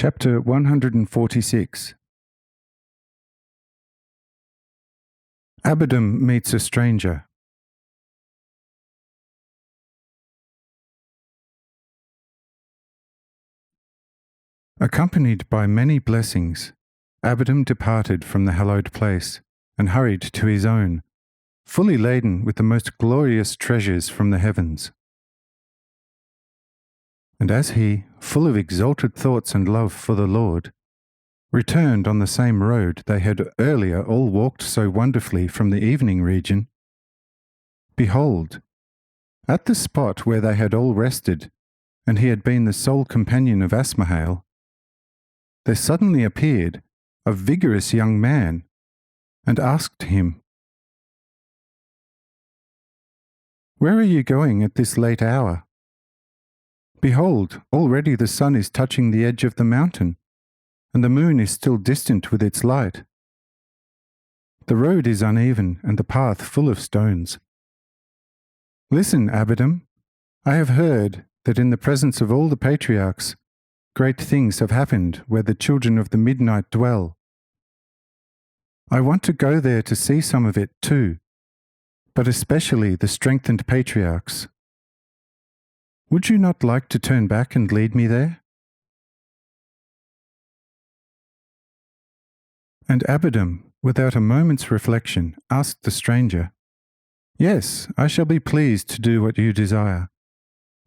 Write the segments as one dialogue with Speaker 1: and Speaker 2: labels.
Speaker 1: Chapter 146. Abaddon meets a stranger. Accompanied by many blessings, Abaddon departed from the hallowed place and hurried to his own, fully laden with the most glorious treasures from the heavens. And as he, full of exalted thoughts and love for the Lord, returned on the same road they had earlier all walked so wonderfully from the evening region, behold, at the spot where they had all rested, and he had been the sole companion of Asmahel, there suddenly appeared a vigorous young man, and asked him, "Where are you going at this late hour? Behold, already the sun is touching the edge of the mountain, and the moon is still distant with its light. The road is uneven and the path full of stones. Listen, Abaddon, I have heard that in the presence of all the patriarchs, great things have happened where the children of the midnight dwell. I want to go there to see some of it too, but especially the strengthened patriarchs. Would you not like to turn back and lead me there?" And Abaddon, without a moment's reflection, asked the stranger, "Yes, I shall be pleased to do what you desire.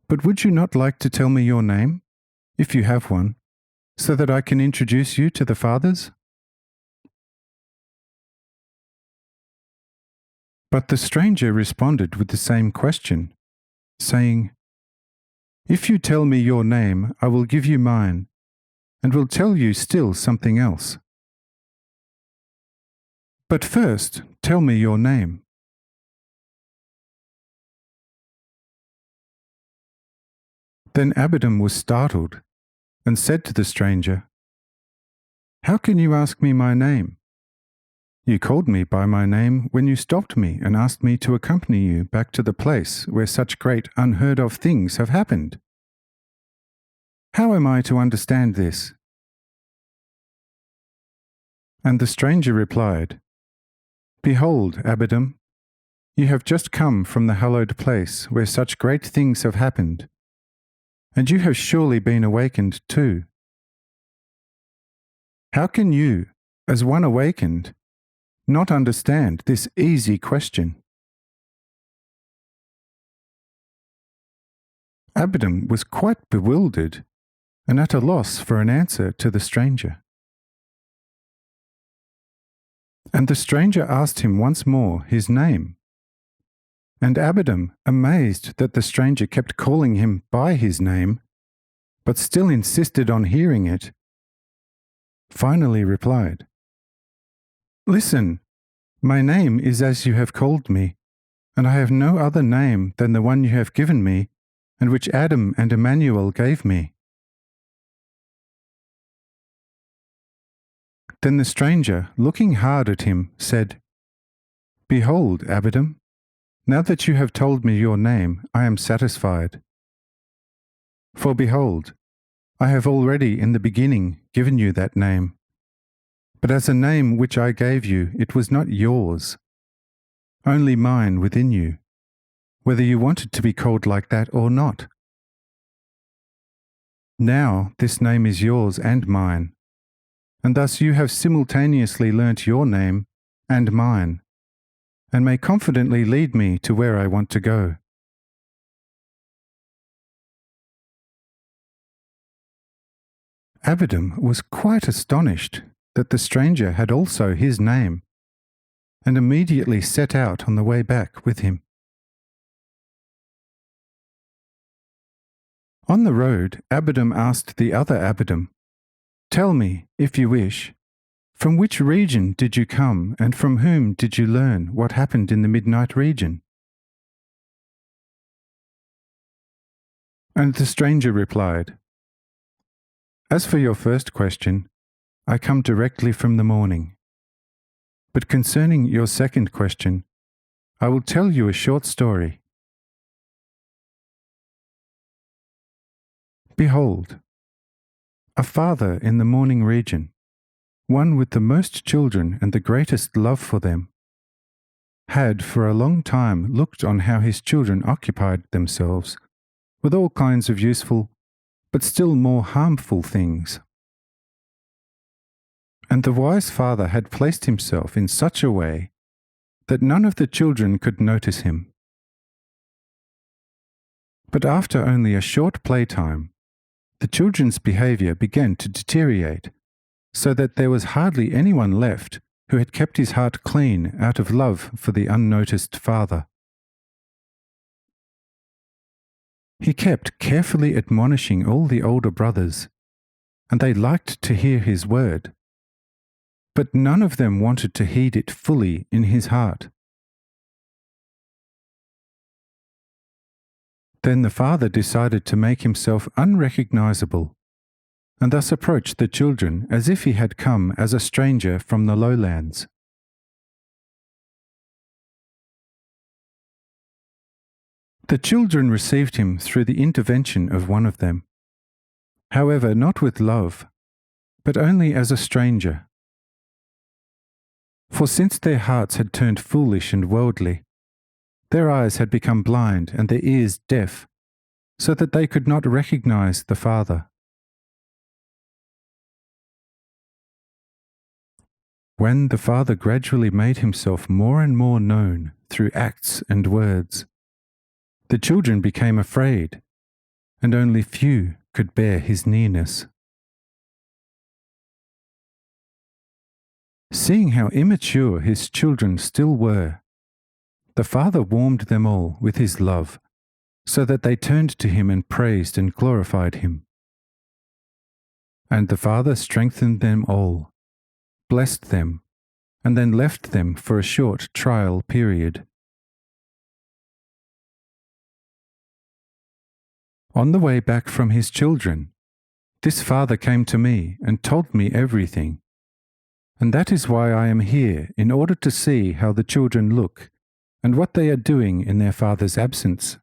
Speaker 1: But would you not like to tell me your name, if you have one, so that I can introduce you to the fathers?" But the stranger responded with the same question, saying, "If you tell me your name, I will give you mine, and will tell you still something else. But first, tell me your name." Then Abaddon was startled, and said to the stranger, "How can you ask me my name? You called me by my name when you stopped me and asked me to accompany you back to the place where such great unheard of things have happened. How am I to understand this?" And the stranger replied, "Behold, Abaddon, you have just come from the hallowed place where such great things have happened, and you have surely been awakened too. How can you, as one awakened, not understand this easy question?" Abaddon was quite bewildered and at a loss for an answer to the stranger. And the stranger asked him once more his name. And Abaddon, amazed that the stranger kept calling him by his name, but still insisted on hearing it, finally replied, "Listen, my name is as you have called me, and I have no other name than the one you have given me, and which Adam and Emmanuel gave me." Then the stranger, looking hard at him, said, "Behold, Abaddon, now that you have told me your name, I am satisfied. For behold, I have already in the beginning given you that name. But as a name which I gave you, it was not yours, only mine within you, whether you wanted to be called like that or not. Now this name is yours and mine, and thus you have simultaneously learnt your name and mine, and may confidently lead me to where I want to go." Abaddon was quite astonished that the stranger had also his name, and immediately set out on the way back with him. On the road, Abaddon asked the other Abaddon, "Tell me, if you wish, from which region did you come, and from whom did you learn what happened in the midnight region?" And the stranger replied, "As for your first question, I come directly from the morning. But concerning your second question, I will tell you a short story. Behold, A father in the morning region, one with the most children and the greatest love for them, had for a long time looked on how his children occupied themselves with all kinds of useful, but still more harmful things. And the wise father had placed himself in such a way that none of the children could notice him. But after only a short playtime, the children's behavior began to deteriorate, so that there was hardly anyone left who had kept his heart clean out of love for the unnoticed father. He kept carefully admonishing all the older brothers, and they liked to hear his word, but none of them wanted to heed it fully in his heart. Then the father decided to make himself unrecognizable, and thus approached the children as if he had come as a stranger from the lowlands. The children received him through the intervention of one of them, however not with love, but only as a stranger. For since their hearts had turned foolish and worldly, their eyes had become blind and their ears deaf, so that they could not recognize the Father. When the Father gradually made himself more and more known through acts and words, the children became afraid, and only few could bear his nearness. Seeing how immature his children still were, the Father warmed them all with his love, so that they turned to him and praised and glorified him. And the Father strengthened them all, blessed them, and then left them for a short trial period. On the way back from his children, this father came to me and told me everything. And that is why I am here, in order to see how the children look and what they are doing in their father's absence.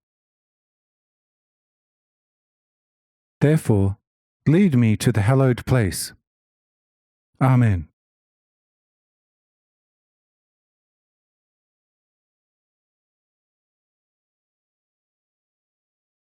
Speaker 1: Therefore, lead me to the hallowed place. Amen.